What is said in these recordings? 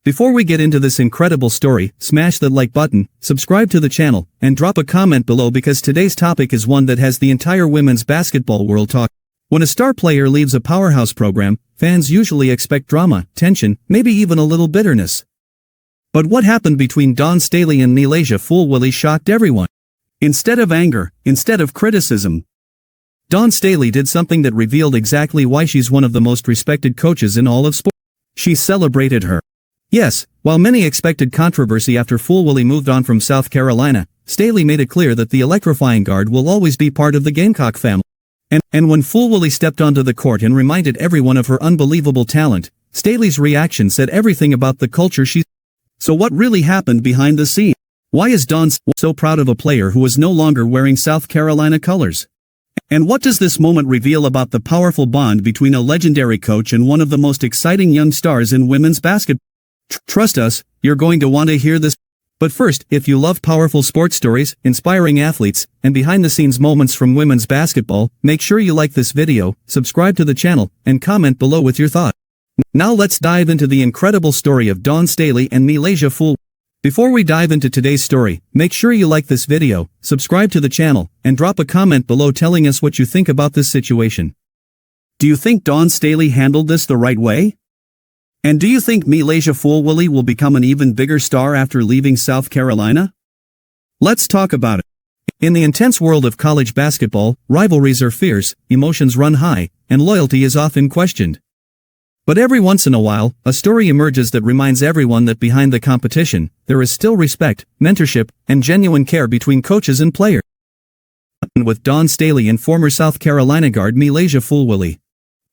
Before we get into this incredible story, smash that like button, subscribe to the channel, and drop a comment below because today's topic is one that has the entire women's basketball world talking. When a star player leaves a powerhouse program, fans usually expect drama, tension, maybe even a little bitterness. But what happened between Dawn Staley and MiLaysia Fulwiley shocked everyone. Instead of anger, instead of criticism, Dawn Staley did something that revealed exactly why she's one of the most respected coaches in all of sport. She celebrated her. Yes, while many expected controversy after Fulwiley moved on from South Carolina, Staley made it clear that the electrifying guard will always be part of the Gamecock family. And when Fulwiley stepped onto the court and reminded everyone of her unbelievable talent, Staley's reaction said everything about the culture she... So what really happened behind the scenes? Why is Dawn so proud of a player who is no longer wearing South Carolina colors? And what does this moment reveal about the powerful bond between a legendary coach and one of the most exciting young stars in women's basketball? Trust us, you're going to want to hear this. But first, if you love powerful sports stories, inspiring athletes, and behind-the-scenes moments from women's basketball, make sure you like this video, subscribe to the channel, and comment below with your thoughts. Now let's dive into the incredible story of Dawn Staley and MiLaysia Fulwiley. Before we dive into today's story, make sure you like this video, subscribe to the channel, and drop a comment below telling us what you think about this situation. Do you think Dawn Staley handled this the right way? And do you think MiLaysia Fulwiley will become an even bigger star after leaving South Carolina? Let's talk about it. In the intense world of college basketball, rivalries are fierce, emotions run high, and loyalty is often questioned. But every once in a while, a story emerges that reminds everyone that behind the competition, there is still respect, mentorship, and genuine care between coaches and players. With Dawn Staley and former South Carolina guard MiLaysia Fulwiley.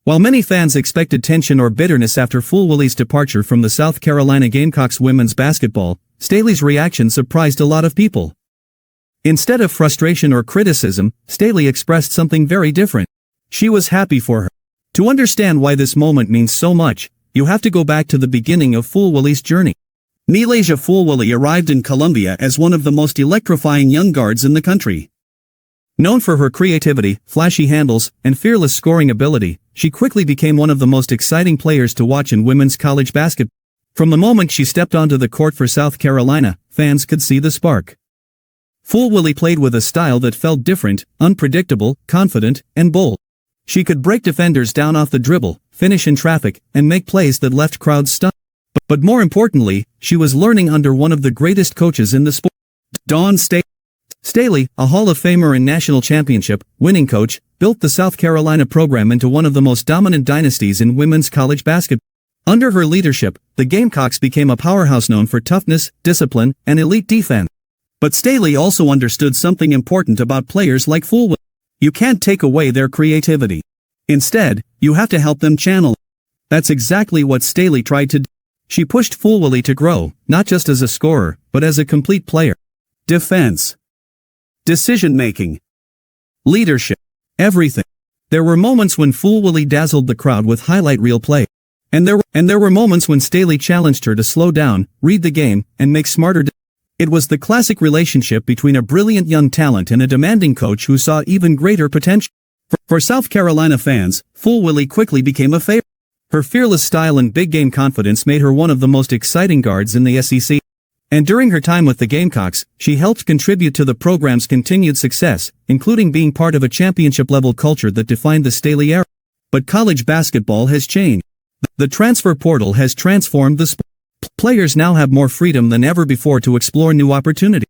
While many fans expected tension or bitterness after Fulwiley's departure from the South Carolina Gamecocks women's basketball, Staley's reaction surprised a lot of people. Instead of frustration or criticism, Staley expressed something very different. She was happy for her. To understand why this moment means so much, you have to go back to the beginning of Fulwiley's journey. MiLaysia Fulwiley arrived in Columbia as one of the most electrifying young guards in the country. Known for her creativity, flashy handles, and fearless scoring ability, she quickly became one of the most exciting players to watch in women's college basketball. From the moment she stepped onto the court for South Carolina, fans could see the spark. Fulwiley played with a style that felt different, unpredictable, confident, and bold. She could break defenders down off the dribble, finish in traffic, and make plays that left crowds stunned. But more importantly, she was learning under one of the greatest coaches in the sport. Dawn Staley, a Hall of Famer and national championship winning coach, built the South Carolina program into one of the most dominant dynasties in women's college basketball. Under her leadership, the Gamecocks became a powerhouse known for toughness, discipline, and elite defense. But Staley also understood something important about players like Fulwiley. You can't take away their creativity. Instead, you have to help them channel. That's exactly what Staley tried to do. She pushed Fulwiley to grow, not just as a scorer, but as a complete player. Defense. Decision-making. Leadership. Everything. There were moments when Fulwiley dazzled the crowd with highlight reel play. And there were moments when Staley challenged her to slow down, read the game, and make smarter decisions. It was the classic relationship between a brilliant young talent and a demanding coach who saw even greater potential. For South Carolina fans, Fulwiley quickly became a favorite. Her fearless style and big-game confidence made her one of the most exciting guards in the SEC. And during her time with the Gamecocks, she helped contribute to the program's continued success, including being part of a championship-level culture that defined the Staley era. But college basketball has changed. The transfer portal has transformed the sport. Players now have more freedom than ever before to explore new opportunities.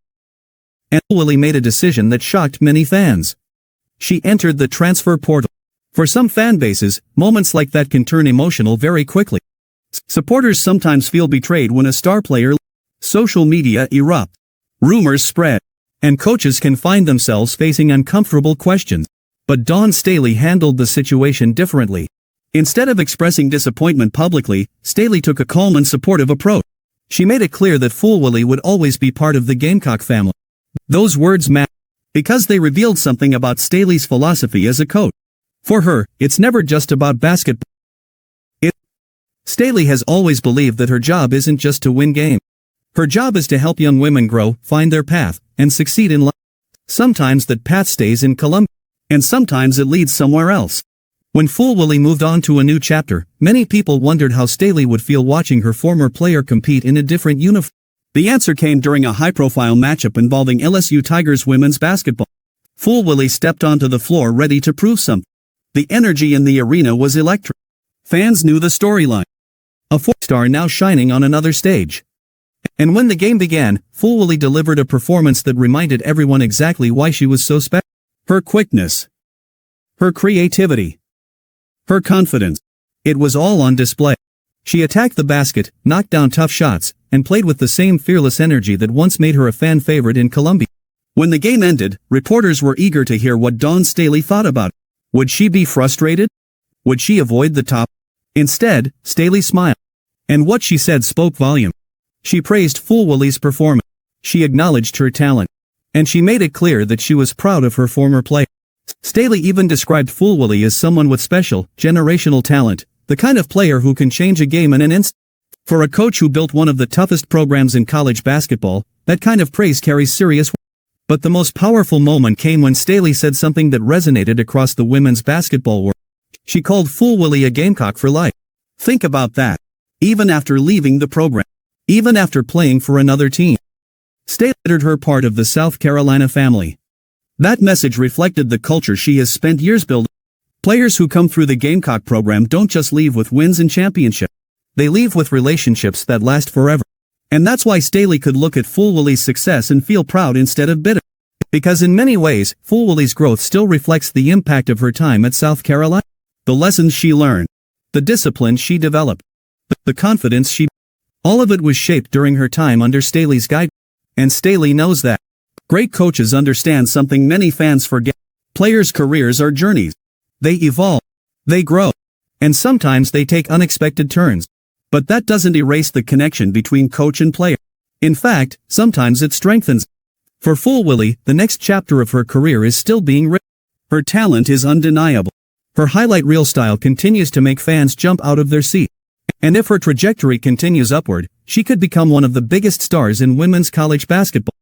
And Fulwiley made a decision that shocked many fans. She entered the transfer portal. For some fan bases, moments like that can turn emotional very quickly. Supporters sometimes feel betrayed when a star player leaves. Social media erupts. Rumors spread. And coaches can find themselves facing uncomfortable questions. But Dawn Staley handled the situation differently. Instead of expressing disappointment publicly, Staley took a calm and supportive approach. She made it clear that Fulwiley would always be part of the Gamecock family. Those words matter because they revealed something about Staley's philosophy as a coach. For her, it's never just about basketball. Staley has always believed that her job isn't just to win games. Her job is to help young women grow, find their path, and succeed in life. Sometimes that path stays in Columbia, and sometimes it leads somewhere else. When Fulwiley moved on to a new chapter, many people wondered how Staley would feel watching her former player compete in a different uniform. The answer came during a high-profile matchup involving LSU Tigers women's basketball. Fulwiley stepped onto the floor ready to prove something. The energy in the arena was electric. Fans knew the storyline. A four-star now shining on another stage. And when the game began, Fulwiley delivered a performance that reminded everyone exactly why she was so special. Her quickness. Her creativity. Her confidence. It was all on display. She attacked the basket, knocked down tough shots, and played with the same fearless energy that once made her a fan favorite in Columbia. When the game ended, reporters were eager to hear what Dawn Staley thought about it. Would she be frustrated? Would she avoid the top? Instead, Staley smiled. And what she said spoke volumes. She praised Fulwiley's performance. She acknowledged her talent. And she made it clear that she was proud of her former player. Staley even described Fulwiley as someone with special, generational talent, the kind of player who can change a game in an instant. For a coach who built one of the toughest programs in college basketball, that kind of praise carries serious weight. But the most powerful moment came when Staley said something that resonated across the women's basketball world. She called Fulwiley a Gamecock for life. Think about that. Even after leaving the program. Even after playing for another team. Staley considered her part of the South Carolina family. That message reflected the culture she has spent years building. Players who come through the Gamecock program don't just leave with wins and championships. They leave with relationships that last forever. And that's why Staley could look at Fulwiley's success and feel proud instead of bitter. Because in many ways, Fulwiley's growth still reflects the impact of her time at South Carolina. The lessons she learned. The discipline she developed. The confidence she... All of it was shaped during her time under Staley's guidance. And Staley knows that. Great coaches understand something many fans forget. Players' careers are journeys. They evolve. They grow. And sometimes they take unexpected turns. But that doesn't erase the connection between coach and player. In fact, sometimes it strengthens. For Fulwiley, the next chapter of her career is still being written. Her talent is undeniable. Her highlight reel style continues to make fans jump out of their seat. And if her trajectory continues upward, she could become one of the biggest stars in women's college basketball.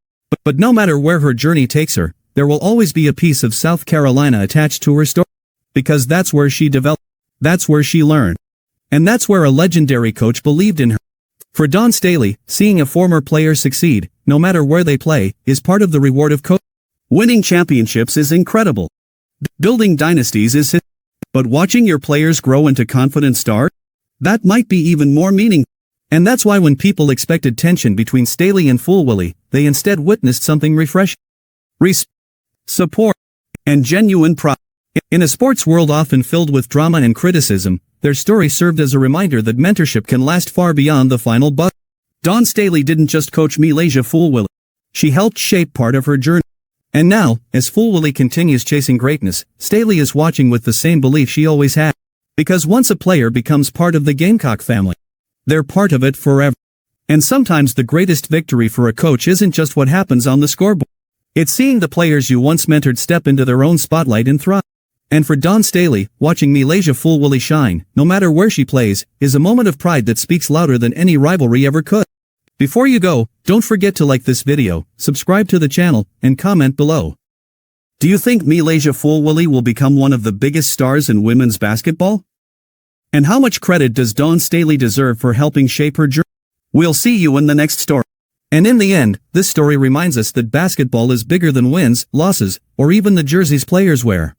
But no matter where her journey takes her, there will always be a piece of South Carolina attached to her story. Because that's where she developed. That's where she learned. And that's where a legendary coach believed in her. For Dawn Staley, seeing a former player succeed, no matter where they play, is part of the reward of coaching. Winning championships is incredible. Building dynasties is his. But watching your players grow into confident stars? That might be even more meaningful. And that's why when people expected tension between Staley and Fulwiley, they instead witnessed something refreshing. Support. And genuine pride. In a sports world often filled with drama and criticism, their story served as a reminder that mentorship can last far beyond the final buzz. Dawn Staley didn't just coach MiLaysia Fulwiley. She helped shape part of her journey. And now, as Fulwiley continues chasing greatness, Staley is watching with the same belief she always had. Because once a player becomes part of the Gamecock family, they're part of it forever. And sometimes the greatest victory for a coach isn't just what happens on the scoreboard. It's seeing the players you once mentored step into their own spotlight and thrive. And for Dawn Staley, watching MiLaysia Fulwiley shine, no matter where she plays, is a moment of pride that speaks louder than any rivalry ever could. Before you go, don't forget to like this video, subscribe to the channel, and comment below. Do you think MiLaysia Fulwiley will become one of the biggest stars in women's basketball? And how much credit does Dawn Staley deserve for helping shape her journey? We'll see you in the next story. And in the end, this story reminds us that basketball is bigger than wins, losses, or even the jerseys players wear.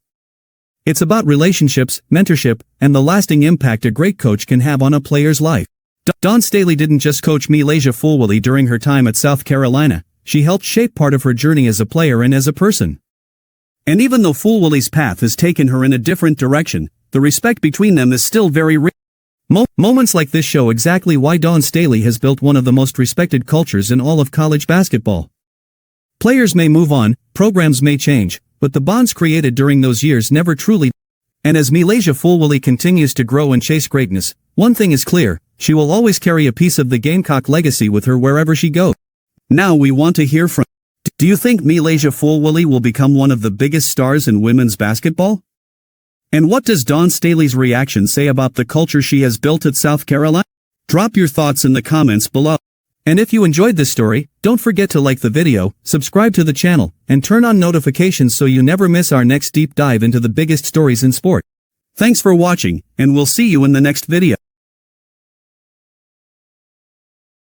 It's about relationships, mentorship, and the lasting impact a great coach can have on a player's life. Dawn Staley didn't just coach MiLaysia Fulwiley during her time at South Carolina, she helped shape part of her journey as a player and as a person. And even though Fulwiley's path has taken her in a different direction, the respect between them is still very real. Moments like this show exactly why Dawn Staley has built one of the most respected cultures in all of college basketball. Players may move on, programs may change, but the bonds created during those years never truly. And as MiLaysia Fulwiley continues to grow and chase greatness, one thing is clear, she will always carry a piece of the Gamecock legacy with her wherever she goes. Now we want to hear from. Do you think MiLaysia Fulwiley will become one of the biggest stars in women's basketball? And what does Dawn Staley's reaction say about the culture she has built at South Carolina? Drop your thoughts in the comments below. And if you enjoyed this story, don't forget to like the video, subscribe to the channel, and turn on notifications so you never miss our next deep dive into the biggest stories in sport. Thanks for watching, and we'll see you in the next video.